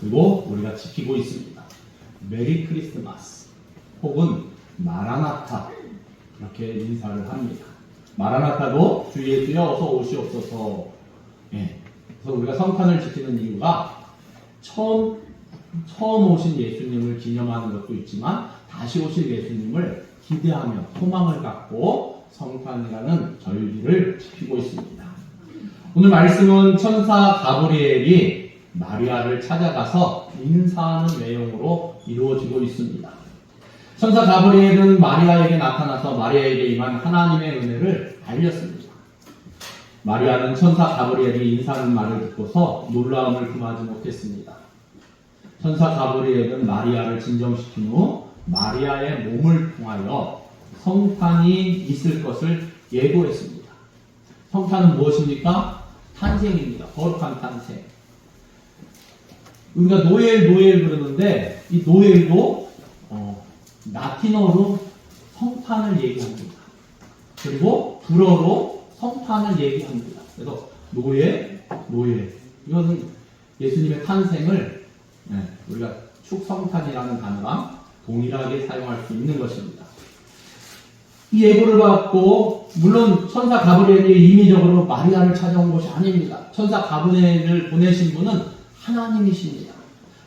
그리고 우리가 지키고 있습니다. 메리 크리스마스 혹은 마라나타 이렇게 인사를 합니다. 마라나타도 주 예수여 어서 오시옵소서. 예. 그래서 우리가 성탄을 지키는 이유가 처음 오신 예수님을 기념하는 것도 있지만 다시 오실 예수님을 기대하며 소망을 갖고 성탄이라는 절기를 지키고 있습니다. 오늘 말씀은 천사 가브리엘이 마리아를 찾아가서 인사하는 내용으로 이루어지고 있습니다. 천사 가브리엘은 마리아에게 나타나서 마리아에게 임한 하나님의 은혜를 알렸습니다. 마리아는 천사 가브리엘이 인사하는 말을 듣고서 놀라움을 금하지 못했습니다. 천사 가브리엘은 마리아를 진정시킨 후 마리아의 몸을 통하여 성탄이 있을 것을 예고했습니다. 성탄은 무엇입니까? 탄생입니다. 거룩한 탄생. 우리가 노엘 그러는데 이 노엘도 라틴어로 성탄을 얘기합니다. 그리고 불어로 성탄을 얘기합니다. 그래서 노엘 이것은 예수님의 탄생을 우리가 축성탄이라는 단어랑 동일하게 사용할 수 있는 것입니다. 이 예고를 받고 물론 천사 가브리엘이 임의적으로 마리아를 찾아온 것이 아닙니다. 천사 가브리엘을 보내신 분은 하나님이십니다.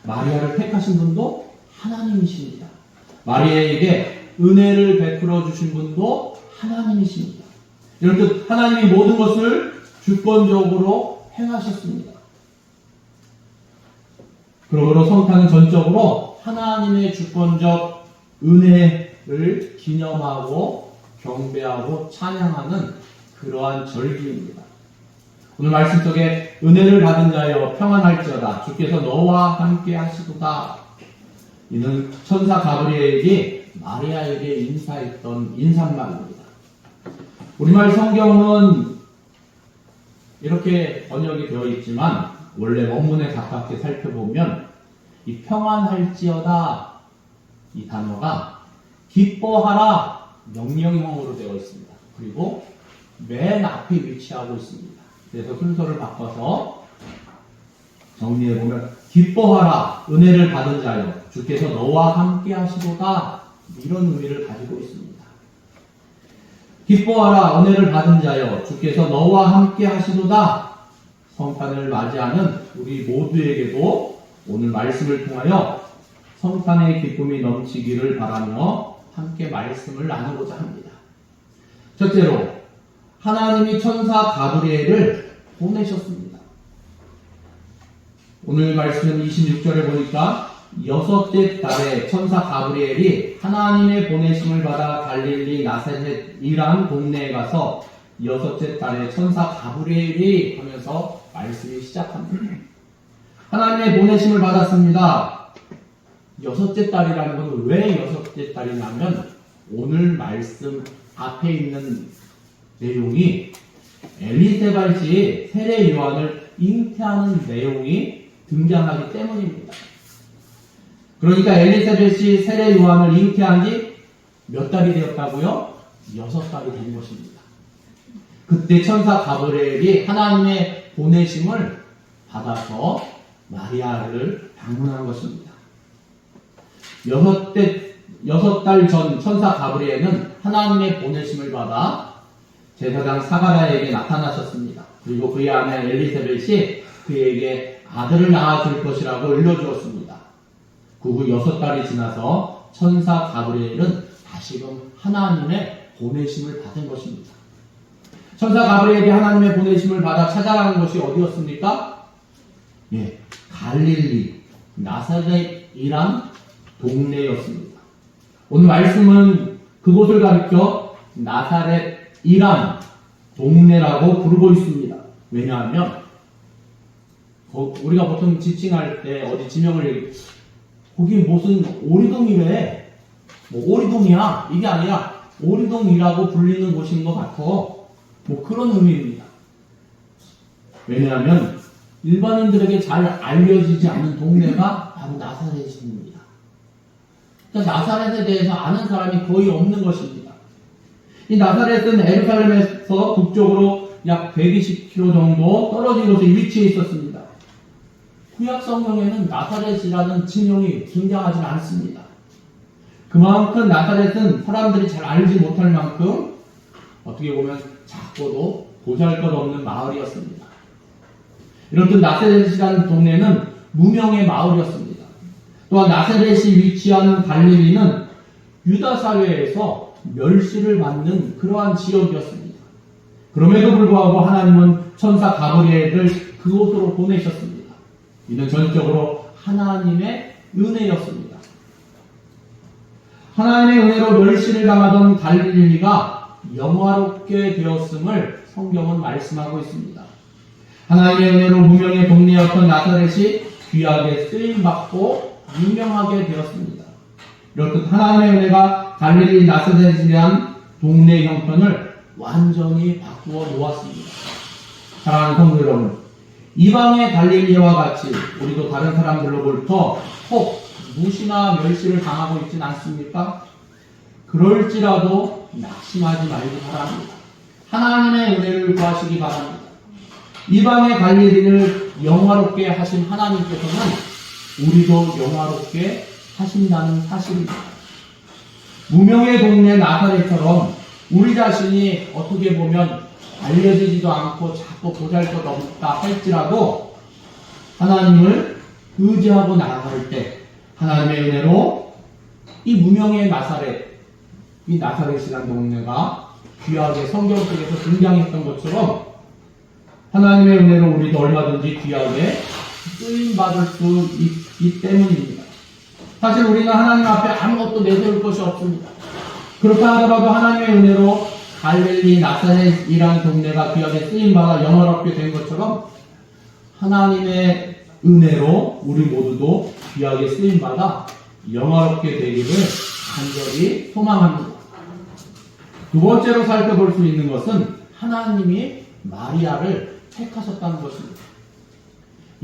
마리아를 택하신 분도 하나님이십니다. 마리아에게 은혜를 베풀어 주신 분도 하나님이십니다. 이렇듯 하나님이 모든 것을 주권적으로 행하셨습니다. 그러므로 성탄은 전적으로 하나님의 주권적 은혜를 기념하고 경배하고 찬양하는 그러한 절기입니다. 오늘 말씀 속에 은혜를 받은 자여 평안할지어다 주께서 너와 함께 하시도다. 이는 천사 가브리엘이 마리아에게 인사했던 인사말입니다. 우리말 성경은 이렇게 번역이 되어 있지만 원래 원문에 가깝게 살펴보면 이 평안할지어다 이 단어가 기뻐하라 명령형으로 되어 있습니다. 그리고 맨 앞에 위치하고 있습니다. 그래서 순서를 바꿔서 정리해보면 기뻐하라 은혜를 받은 자여 주께서 너와 함께 하시도다 이런 의미를 가지고 있습니다. 기뻐하라 은혜를 받은 자여 주께서 너와 함께 하시도다. 성탄을 맞이하는 우리 모두에게도 오늘 말씀을 통하여 성탄의 기쁨이 넘치기를 바라며 함께 말씀을 나누고자 합니다. 첫째로 하나님이 천사 가브리엘을 보내셨습니다. 오늘 말씀 26절에 보니까 여섯째 달에 천사 가브리엘이 하나님의 보내심을 받아 갈릴리 나사렛이란 동네에 가서 여섯째 달에 천사 가브리엘이 하면서 말씀이 시작합니다. 하나님의 보내심을 받았습니다. 여섯째 달이라는 것은 왜 여섯째 달이냐면 오늘 말씀 앞에 있는 내용이 엘리세벳이 세례 요한을 잉태하는 내용이 등장하기 때문입니다. 그러니까 엘리세벳이 세례 요한을 잉태한 지 몇 달이 되었다고요? 6달이 된 것입니다. 그때 천사 가브리엘이 하나님의 보내심을 받아서 마리아를 방문한 것입니다. 6달 전 천사 가브리엘은 하나님의 보내심을 받아 제사장 사가랴에게 나타나셨습니다. 그리고 그의 아내 엘리세벳이 그에게 아들을 낳아줄 것이라고 일러주었습니다. 그 후 6달이 지나서 천사 가브리엘은 다시금 하나님의 보내심을 받은 것입니다. 천사 가브리엘이 하나님의 보내심을 받아 찾아간 것이 어디였습니까? 갈릴리 나사렛이란 동네였습니다. 오늘 말씀은 그곳을 가리켜 나사렛이란 동네라고 부르고 있습니다. 왜냐하면 우리가 보통 지칭할 때 어디 지명을 얘기 거기 무슨 오리동이래 오리동이야 이게 아니라 오리동이라고 불리는 곳인 것 같아 그런 의미입니다. 왜냐하면 일반인들에게 잘 알려지지 않는 동네가 바로 나사렛입니다. 그러니까 나사렛에 대해서 아는 사람이 거의 없는 것입니다. 이 나사렛은 예루살렘에서 북쪽으로 약 120km 정도 떨어진 곳에 위치해 있었습니다. 구약 성경에는 나사렛이라는 칭령이 등장하지 않습니다. 그만큼 나사렛은 사람들이 잘 알지 못할 만큼 어떻게 보면 작고도 보잘것없는 마을이었습니다. 이렇듯 나사렛이라는 동네는 무명의 마을이었습니다. 또한 나사렛이 위치한 갈릴리는 유다 사회에서 멸시를 받는 그러한 지역이었습니다. 그럼에도 불구하고 하나님은 천사 가브리엘을 그곳으로 보내셨습니다. 이는 전적으로 하나님의 은혜였습니다. 하나님의 은혜로 멸시를 당하던 갈릴리가 영화롭게 되었음을 성경은 말씀하고 있습니다. 하나님의 은혜로 무명의 동네였던 나사렛이 귀하게 쓰임받고 유명하게 되었습니다. 이렇듯 하나님의 은혜가 갈릴리 나사렛에 대한 동네 형편을 완전히 바꾸어 놓았습니다. 사랑하는 성도 여러분, 이방의 갈릴리와 같이 우리도 다른 사람들로부터 혹 무시나 멸시를 당하고 있진 않습니까? 그럴지라도 낙심하지 말기 바랍니다. 하나님의 은혜를 구하시기 바랍니다. 이방의 갈릴리를 영화롭게 하신 하나님께서는 우리도 영화롭게 하신다는 사실입니다. 무명의 동네 나사렛처럼 우리 자신이 어떻게 보면 알려지지도 않고 자꾸 보잘것없다 할지라도 하나님을 의지하고 나아갈 때 하나님의 은혜로 이 무명의 나사렛, 이 나사렛이라는 동네가 귀하게 성경 속에서 등장했던 것처럼 하나님의 은혜로 우리도 얼마든지 귀하게 쓰임받을 수 있기 때문입니다. 사실 우리는 하나님 앞에 아무것도 내세울 것이 없습니다. 그렇다 하더라도 하나님의 은혜로 갈릴리 나사렛이라는 동네가 귀하게 쓰임받아 영화롭게 된 것처럼 하나님의 은혜로 우리 모두도 귀하게 쓰임받아 영화롭게 되기를 간절히 소망합니다. 두 번째로 살펴볼 수 있는 것은 하나님이 마리아를 택하셨다는 것입니다.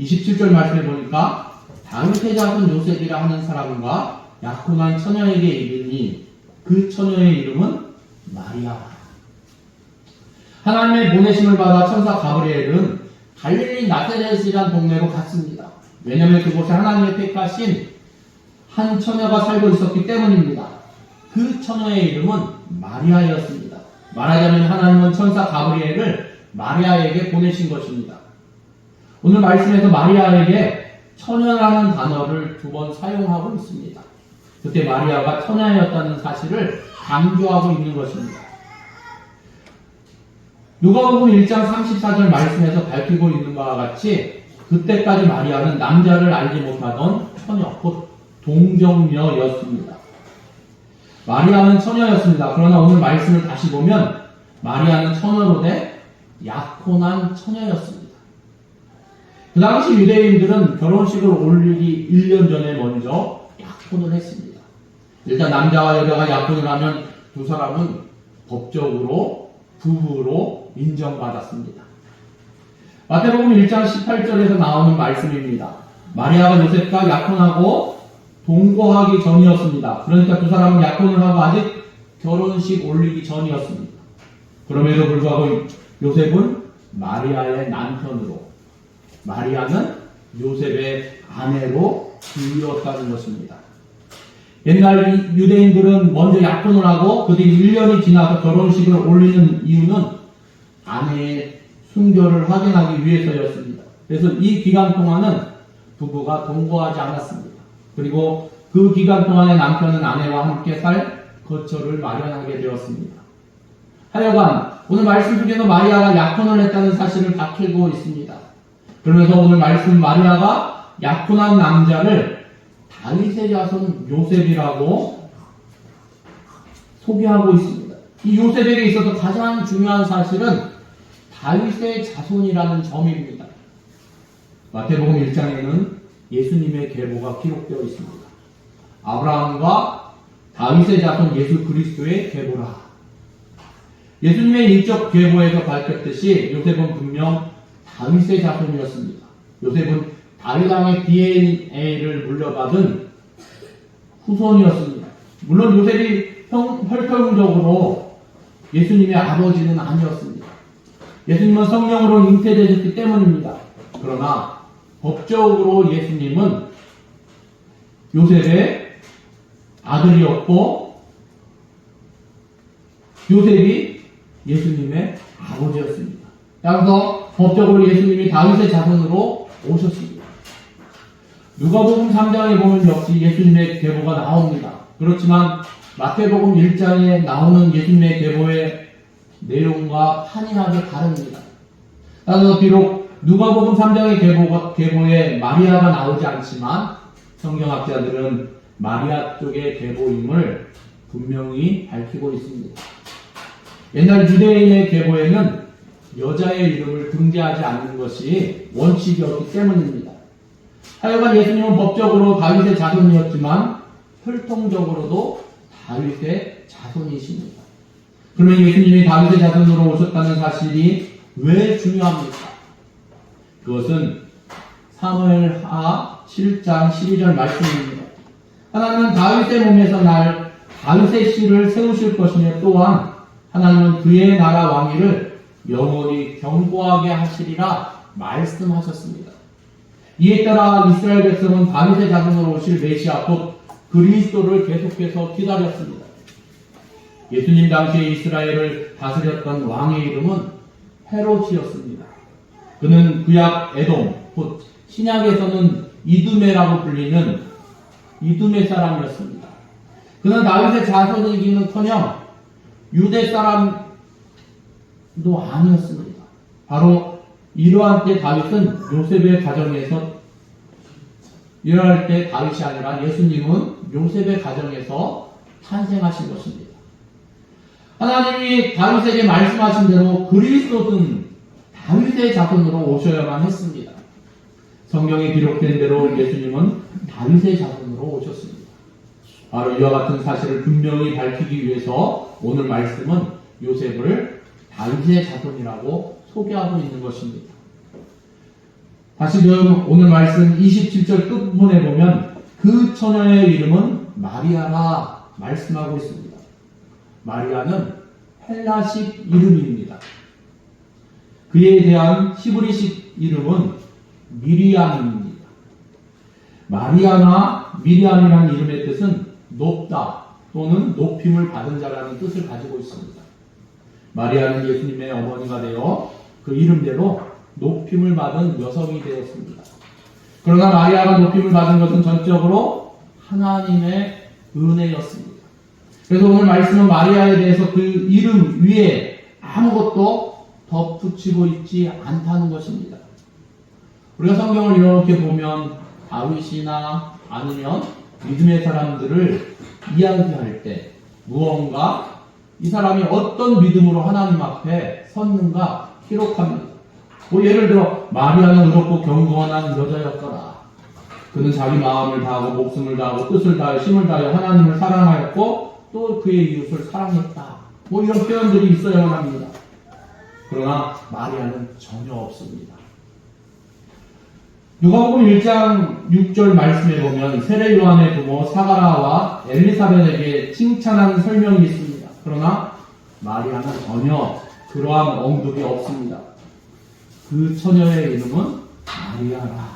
27절 말씀해 보니까 다윗의 자손 요셉이라 하는 사람과 약혼한 처녀에게 이르니 그 처녀의 이름은 마리아. 하나님의 보내심을 받아 천사 가브리엘은 갈릴리 나사렛이라는 동네로 갔습니다. 왜냐하면 그곳에 하나님의 택하신 한 처녀가 살고 있었기 때문입니다. 그 처녀의 이름은 마리아였습니다. 말하자면 하나님은 천사 가브리엘을 마리아에게 보내신 것입니다. 오늘 말씀에서 마리아에게 처녀라는 단어를 2번 사용하고 있습니다. 그때 마리아가 처녀였다는 사실을 강조하고 있는 것입니다. 누가복음 1장 34절 말씀에서 밝히고 있는 바와 같이 그때까지 마리아는 남자를 알지 못하던 처녀, 곧 동정녀였습니다. 마리아는 처녀였습니다. 그러나 오늘 말씀을 다시 보면 마리아는 처녀로 돼 약혼한 처녀였습니다. 그 당시 유대인들은 결혼식을 올리기 1년 전에 먼저 약혼을 했습니다. 일단 남자와 여자가 약혼을 하면 두 사람은 법적으로 부부로 인정받았습니다. 마태복음 1장 18절에서 나오는 말씀입니다. 마리아가 요셉과 약혼하고 동거하기 전이었습니다. 그러니까 두 사람은 약혼을 하고 아직 결혼식 올리기 전이었습니다. 그럼에도 불구하고 요셉은 마리아의 남편으로, 마리아는 요셉의 아내로 불렸다는 것입니다. 옛날 유대인들은 먼저 약혼을 하고 그 뒤 1년이 지나서 결혼식을 올리는 이유는 아내의 순결을 확인하기 위해서였습니다. 그래서 이 기간 동안은 부부가 동거하지 않았습니다. 그리고 그 기간 동안에 남편은 아내와 함께 살 거처를 마련하게 되었습니다. 하여간 오늘 말씀 중에서 마리아가 약혼을 했다는 사실을 밝히고 있습니다. 그러면서 오늘 말씀 마리아가 약혼한 남자를 다윗의 자손 요셉이라고 소개하고 있습니다. 이 요셉에게 있어서 가장 중요한 사실은 다윗의 자손이라는 점입니다. 마태복음 1장에는 예수님의 계보가 기록되어 있습니다. 아브라함과 다윗의 자손 예수 그리스도의 계보라. 예수님의 인적 계보에서 밝혔듯이 요셉은 분명 다윗의 자손이었습니다. 요셉은 다윗 왕의 DNA를 물려받은 후손이었습니다. 물론 요셉이 혈통적으로 예수님의 아버지는 아니었습니다. 예수님은 성령으로 잉태되셨기 때문입니다. 그러나 법적으로 예수님은 요셉의 아들이었고 요셉이 예수님의 아버지였습니다. 따라서 법적으로 예수님이 다윗의 자손으로 오셨습니다. 누가복음 3장에 보면 역시 예수님의 계보가 나옵니다. 그렇지만 마태복음 1장에 나오는 예수님의 계보의 내용과 한인하게 다릅니다. 따라서 비록 누가복음 3장의 계보에 마리아가 나오지 않지만 성경학자들은 마리아 쪽의 계보임을 분명히 밝히고 있습니다. 옛날 유대인의 계보에는 여자의 이름을 등재하지 않는 것이 원칙이었기 때문입니다. 하여간 예수님은 법적으로 다윗의 자손이었지만 혈통적으로도 다윗의 자손이십니다. 그러면 예수님이 다윗의 자손으로 오셨다는 사실이 왜 중요합니까? 그것은 사무엘하 7장 12절 말씀입니다. 하나님은 다윗의 몸에서 날 다윗의 씨를 세우실 것이며 또한 하나님은 그의 나라 왕위를 영원히 견고하게 하시리라 말씀하셨습니다. 이에 따라 이스라엘 백성은 다윗의 자손으로 오실 메시아 곧 그리스도를 계속해서 기다렸습니다. 예수님 당시에 이스라엘을 다스렸던 왕의 이름은 헤롯이었습니다. 그는 구약 에돔, 곧 신약에서는 이두메라고 불리는 이두메 사람이었습니다. 그는 다윗의 자손이기는커녕 유대 사람도 아니었습니다. 바로 이러한 때 다윗은 요셉의 가정에서 이러할 때 다윗이 아니라 예수님은 요셉의 가정에서 탄생하신 것입니다. 하나님이 다윗에게 말씀하신 대로 그리스도는 다윗의 자손으로 오셔야만 했습니다. 성경에 기록된 대로 예수님은 다윗의 자손으로 오셨습니다. 바로 이와 같은 사실을 분명히 밝히기 위해서 오늘 말씀은 요셉을 다윗의 자손이라고 소개하고 있는 것입니다. 다시금 오늘 말씀 27절 끝부분에 보면 그 처녀의 이름은 마리아라 말씀하고 있습니다. 마리아는 헬라식 이름입니다. 그에 대한 히브리식 이름은 미리암입니다. 마리아나 미리암이라는 이름의 뜻은 높다 또는 높임을 받은 자라는 뜻을 가지고 있습니다. 마리아는 예수님의 어머니가 되어 그 이름대로 높임을 받은 여성이 되었습니다. 그러나 마리아가 높임을 받은 것은 전적으로 하나님의 은혜였습니다. 그래서 오늘 말씀은 마리아에 대해서 그 이름 위에 아무것도 덧붙이고 있지 않다는 것입니다. 우리가 성경을 이렇게 보면 다윗이나 아니면 믿음의 사람들을 이야기할 때 무언가 이 사람이 어떤 믿음으로 하나님 앞에 섰는가 기록합니다. 예를 들어 마리아는 의롭고 견고한 여자였더라. 그는 자기 마음을 다하고 목숨을 다하고 뜻을 다하여 힘을 다하여 하나님을 사랑하였고 또 그의 이웃을 사랑했다. 이런 표현들이 있어야만 합니다. 그러나 마리아는 전혀 없습니다. 누가복음 1장 6절 말씀에 보면 세례 요한의 부모 사가라와 엘리사벳에게 칭찬하는 설명이 있습니다. 그러나 마리아는 전혀 그러한 언급이 없습니다. 그 처녀의 이름은 마리아라.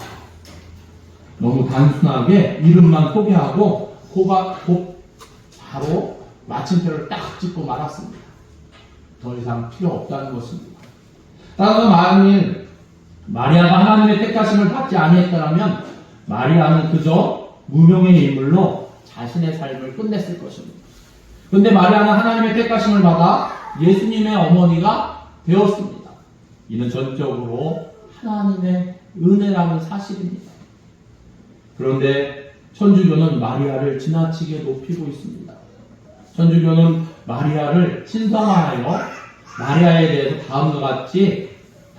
너무 단순하게 이름만 소개하고 곧 바로 마침표를 딱 찍고 말았습니다. 더 이상 필요 없다는 것입니다. 따라서 만일 마리아가 하나님의 택하심을 받지 아니했다면 마리아는 그저 무명의 인물로 자신의 삶을 끝냈을 것입니다. 그런데 마리아는 하나님의 택하심을 받아 예수님의 어머니가 되었습니다. 이는 전적으로 하나님의 은혜라는 사실입니다. 그런데 천주교는 마리아를 지나치게 높이고 있습니다. 천주교는 마리아를 신성화하여 마리아에 대해서 다음과 같이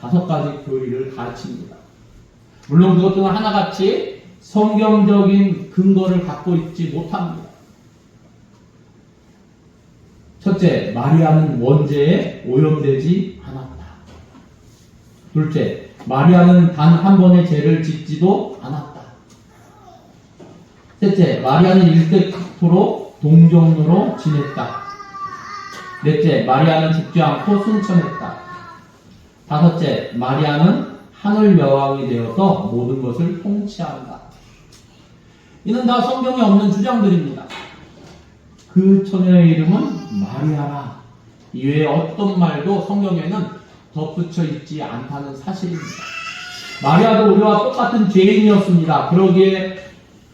5가지 교리를 가르칩니다. 물론 그것들은 하나같이 성경적인 근거를 갖고 있지 못합니다. 첫째, 마리아는 원죄에 오염되지 않았다. 둘째, 마리아는 단 한 번의 죄를 짓지도 않았다. 셋째, 마리아는 일대토록 동정로로 지냈다. 넷째, 마리아는 죽지 않고 승천했다. 다섯째, 마리아는 하늘 여왕이 되어서 모든 것을 통치한다. 이는 다 성경에 없는 주장들입니다. 그 처녀의 이름은 마리아라. 이외에 어떤 말도 성경에는 덧붙여 있지 않다는 사실입니다. 마리아도 우리와 똑같은 죄인이었습니다. 그러기에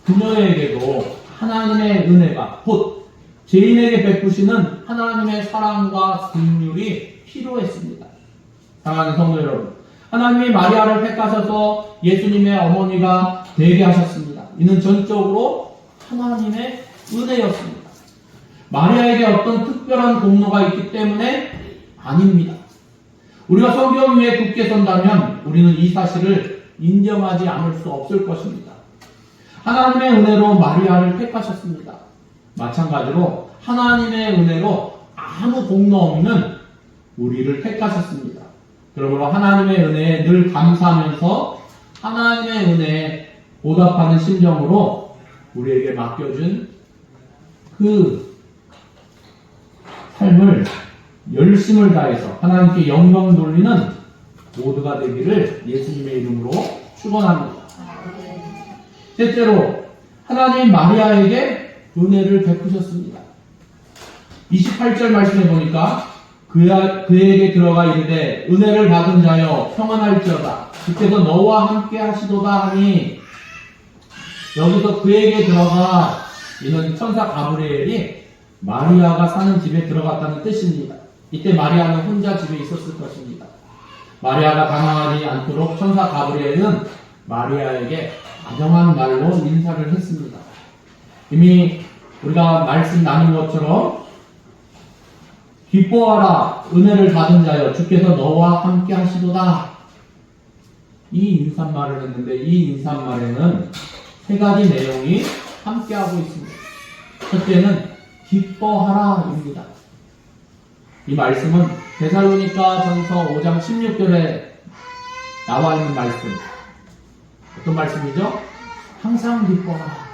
그녀에게도 하나님의 은혜가 곧 죄인에게 베푸시는 하나님의 사랑과 긍휼이 필요했습니다. 사랑하는 성도 여러분, 하나님이 마리아를 택하셔서 예수님의 어머니가 되게 하셨습니다. 이는 전적으로 하나님의 은혜였습니다. 마리아에게 어떤 특별한 공로가 있기 때문에 아닙니다. 우리가 성경 위에 굳게 선다면 우리는 이 사실을 인정하지 않을 수 없을 것입니다. 하나님의 은혜로 마리아를 택하셨습니다. 마찬가지로 하나님의 은혜로 아무 공로 없는 우리를 택하셨습니다. 그러므로 하나님의 은혜에 늘 감사하면서 하나님의 은혜에 보답하는 심정으로 우리에게 맡겨준 그 삶을 열심을 다해서 하나님께 영광 돌리는 모두가 되기를 예수님의 이름으로 축원합니다. 셋째로 하나님 마리아에게 은혜를 베푸셨습니다. 28절 말씀해 보니까 그에게 들어가 이르되 은혜를 받은 자여 평안할지어다 주께서 너와 함께 하시도다 하니, 여기서 그에게 들어가 이는 천사 가브리엘이 마리아가 사는 집에 들어갔다는 뜻입니다. 이때 마리아는 혼자 집에 있었을 것입니다. 마리아가 당황하지 않도록 천사 가브리엘은 마리아에게 다정한 말로 인사를 했습니다. 이미 우리가 말씀 나눈 것처럼 기뻐하라 은혜를 받은 자여 주께서 너와 함께 하시도다, 이 인사말을 했는데 이 인사말에는 세 가지 내용이 함께하고 있습니다. 첫째는 기뻐하라입니다. 이 말씀은 데살로니가 전서 5장 16절에 나와 있는 말씀. 어떤 말씀이죠? 항상 기뻐하라.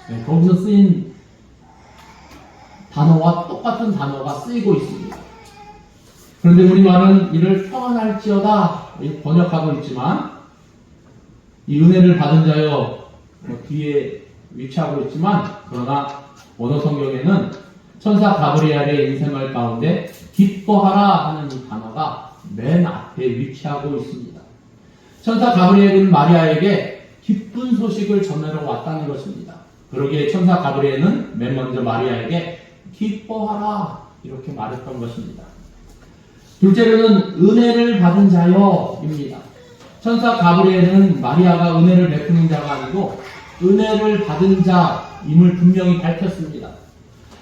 네, 거기서 쓰인 단어와 똑같은 단어가 쓰이고 있습니다. 그런데 우리말은 이를 평안할지어다 번역하고 있지만, 이 은혜를 받은 자여 뒤에 위치하고 있지만, 그러나 원어 성경에는 천사 가브리엘의 인생말 가운데 기뻐하라 하는 이 단어가 맨 앞에 위치하고 있습니다. 천사 가브리엘은 마리아에게 기쁜 소식을 전하러 왔다는 것입니다. 그러기에 천사 가브리엘은 맨 먼저 마리아에게 기뻐하라 이렇게 말했던 것입니다. 둘째로는 은혜를 받은 자여입니다. 천사 가브리엘은 마리아가 은혜를 베푸는 자가 아니고 은혜를 받은 자임을 분명히 밝혔습니다.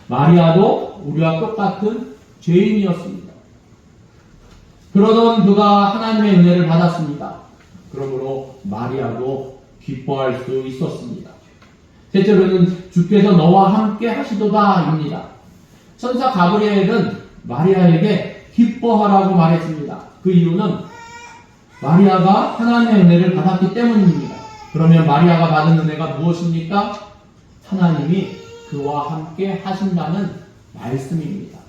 마리아도 우리와 똑같은 죄인이었습니다. 그러던 그가 하나님의 은혜를 받았습니다. 그러므로 마리아도 기뻐할 수 있었습니다. 셋째로는 주께서 너와 함께 하시도다입니다. 천사 가브리엘은 마리아에게 기뻐하라고 말했습니다. 그 이유는 마리아가 하나님의 은혜를 받았기 때문입니다. 그러면 마리아가 받은 은혜가 무엇입니까? 하나님이 그와 함께 하신다는 말씀입니다.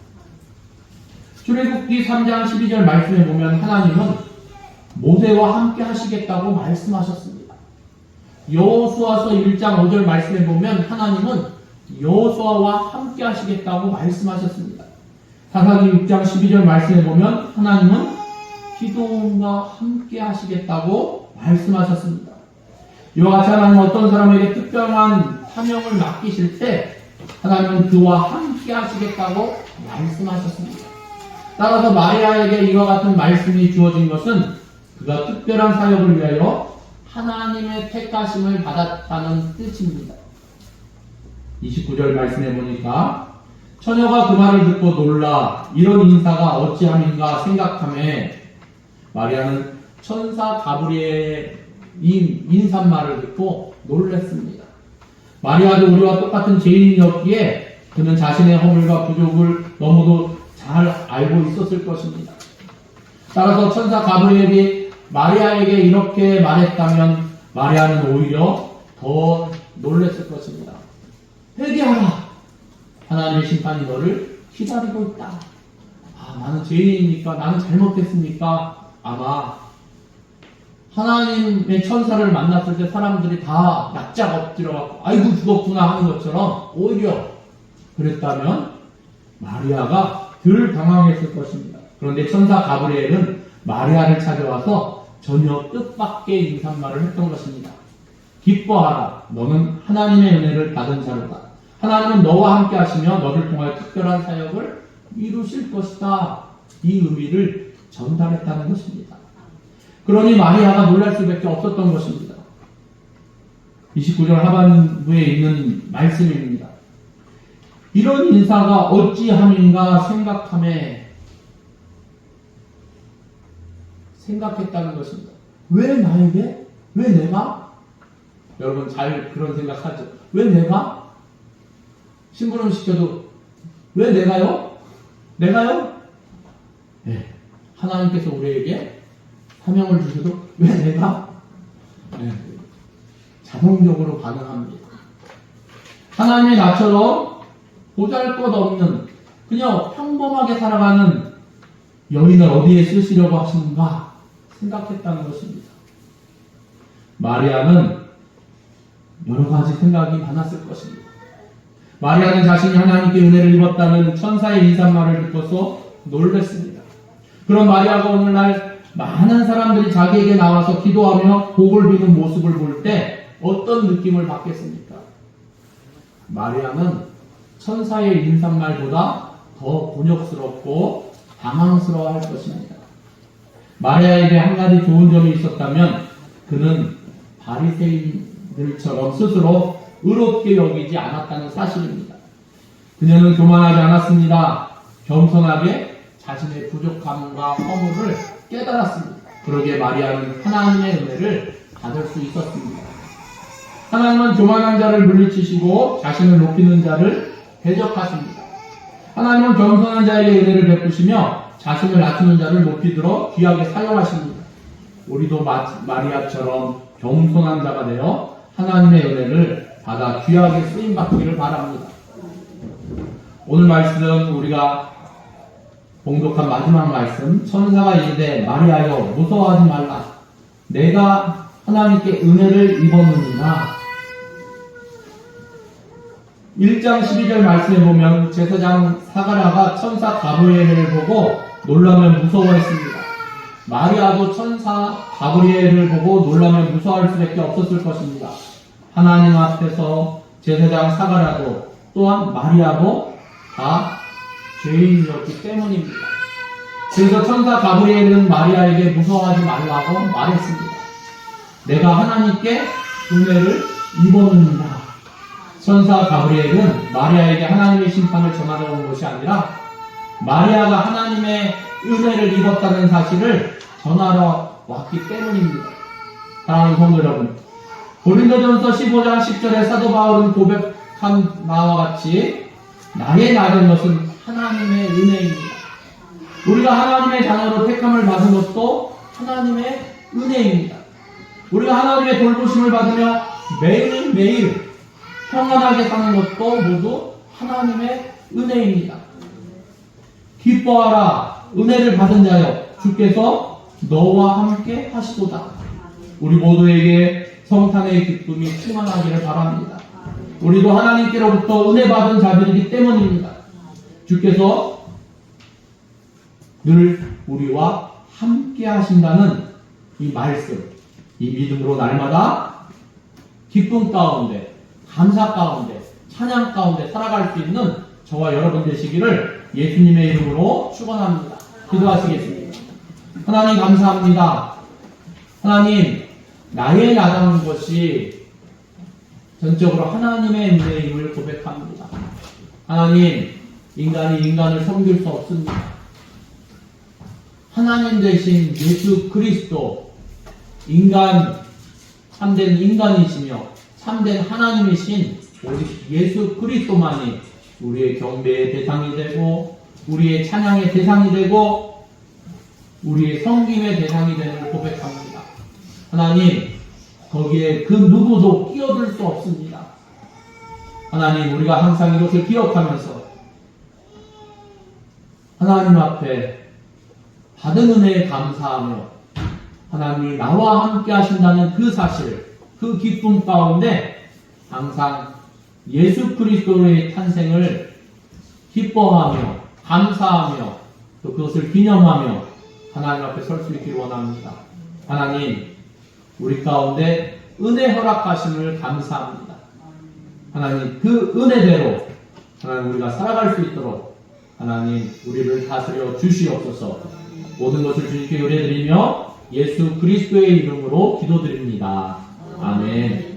출애굽기 3장 12절 말씀에 보면 하나님은 모세와 함께 하시겠다고 말씀하셨습니다. 여호수아서 1장 5절 말씀에 보면 하나님은 여호수아와 함께 하시겠다고 말씀하셨습니다. 사사기 6장 12절 말씀에 보면 하나님은 기도원과 함께 하시겠다고 말씀하셨습니다. 이와 같이 하나님은 어떤 사람에게 특별한 사명을 맡기실 때 하나님은 그와 함께 하시겠다고 말씀하셨습니다. 따라서 마리아에게 이와 같은 말씀이 주어진 것은 그가 특별한 사역을 위하여 하나님의 택하심을 받았다는 뜻입니다. 29절 말씀해 보니까 처녀가 그 말을 듣고 놀라 이런 인사가 어찌함인가 생각하매, 마리아는 천사 가브리엘의 인사말을 듣고 놀랐습니다. 마리아도 우리와 똑같은 죄인이었기에 그는 자신의 허물과 부족을 너무도 잘 알고 있었을 것입니다. 따라서 천사 가브리엘이 마리아에게 이렇게 말했다면 마리아는 오히려 더 놀랐을 것입니다. 회개하라! 하나님의 심판이 너를 기다리고 있다. 나는 죄인이니까, 나는 잘못했으니까 아마 하나님의 천사를 만났을 때 사람들이 다 납작 엎드려갖고 아이고 죽었구나 하는 것처럼 오히려 그랬다면 마리아가 덜 당황했을 것입니다. 그런데 천사 가브리엘은 마리아를 찾아와서 전혀 뜻밖의 인사말을 했던 것입니다. 기뻐하라. 너는 하나님의 은혜를 받은 자로다. 하나님은 너와 함께 하시며 너를 통하여 특별한 사역을 이루실 것이다. 이 의미를 전달했다는 것입니다. 그러니 마리아가 놀랄 수밖에 없었던 것입니다. 29절 하반부에 있는 말씀입니다. 이런 인사가 어찌함인가 생각했다는 것입니다. 왜 나에게? 왜 내가? 여러분 잘 그런 생각하죠. 왜 내가? 심부름 시켜도 왜 내가요? 내가요? 네. 하나님께서 우리에게 사명을 주셔도 왜 내가? 네. 자동적으로 반응합니다. 하나님의 나처럼 보잘것없는 그냥 평범하게 살아가는 여인을 어디에 쓰시려고 하시는가 생각했다는 것입니다. 마리아는 여러 가지 생각이 많았을 것입니다. 마리아는 자신이 하나님께 은혜를 입었다는 천사의 인사말을 듣고서 놀랐습니다. 그런 마리아가 오늘날 많은 사람들이 자기에게 나와서 기도하며 복을 비는 모습을 볼 때 어떤 느낌을 받겠습니까? 마리아는 천사의 인사말보다 더 곤욕스럽고 당황스러워 할 것입니다. 마리아에게 한 가지 좋은 점이 있었다면 그는 바리새인들처럼 스스로 의롭게 여기지 않았다는 사실입니다. 그녀는 교만하지 않았습니다. 겸손하게 자신의 부족함과 허물을 깨달았습니다. 그러기에 마리아는 하나님의 은혜를 받을 수 있었습니다. 하나님은 교만한 자를 물리치시고 자신을 높이는 자를 대적하십니다. 하나님은 겸손한 자에게 은혜를 베푸시며 자신을 낮추는 자를 높이 들어 귀하게 사용하십니다. 우리도 마리아처럼 겸손한 자가 되어 하나님의 은혜를 받아 귀하게 쓰임받기를 바랍니다. 오늘 말씀 우리가 봉독한 마지막 말씀, 천사가 이르되 마리아여 무서워하지 말라. 내가 하나님께 은혜를 입었느니라. 1장 12절 말씀에 보면 제사장 사가랴가 천사 가브리엘을 보고 놀라며 무서워했습니다. 마리아도 천사 가브리엘을 보고 놀라며 무서워할 수밖에 없었을 것입니다. 하나님 앞에서 제사장 사가랴도 또한 마리아도 다 죄인이었기 때문입니다. 그래서 천사 가브리엘은 마리아에게 무서워하지 말라고 말했습니다. 내가 하나님께 은혜를 입었느니라. 천사 가브리엘은 마리아에게 하나님의 심판을 전하러 온 것이 아니라 마리아가 하나님의 은혜를 입었다는 사실을 전하러 왔기 때문입니다. 사랑하는 성도 여러분, 고린도전서 15장 10절에 사도 바울은 고백한 바와 같이 나의 나된 것은 하나님의 은혜입니다. 우리가 하나님의 자녀로 택함을 받은 것도 하나님의 은혜입니다. 우리가 하나님의 돌보심을 받으며 매일매일 평안하게 사는 것도 모두 하나님의 은혜입니다. 기뻐하라. 은혜를 받은 자여 주께서 너와 함께 하시도다. 우리 모두에게 성탄의 기쁨이 충만하기를 바랍니다. 우리도 하나님께로부터 은혜 받은 자들이기 때문입니다. 주께서 늘 우리와 함께 하신다는 이 말씀, 이 믿음으로 날마다 기쁨 가운데, 감사 가운데, 찬양 가운데 살아갈 수 있는 저와 여러분 되시기를 예수님의 이름으로 축원합니다. 기도하시겠습니다. 하나님 감사합니다. 하나님, 나의 나다운 것이 전적으로 하나님의 은혜임을 고백합니다. 하나님, 인간이 인간을 섬길 수 없습니다. 하나님 대신 예수 그리스도, 참된 인간이시며 참된 하나님이신 오직 예수 그리스도만이 우리의 경배의 대상이 되고 우리의 찬양의 대상이 되고 우리의 섬김의 대상이 되는 고백합니다. 하나님, 거기에 그 누구도 끼어들 수 없습니다. 하나님, 우리가 항상 이것을 기억하면서 하나님 앞에 받은 은혜에 감사하며 하나님이 나와 함께 하신다는 그 사실, 그 기쁨 가운데 항상 예수 그리스도의 탄생을 기뻐하며 감사하며 또 그것을 기념하며 하나님 앞에 설 수 있기를 원합니다. 하나님, 우리 가운데 은혜 허락하심을 감사합니다. 하나님, 그 은혜대로 하나님 우리가 살아갈 수 있도록 하나님 우리를 다스려 주시옵소서. 모든 것을 주님께 의뢰드리며 예수 그리스도의 이름으로 기도드립니다. 아멘.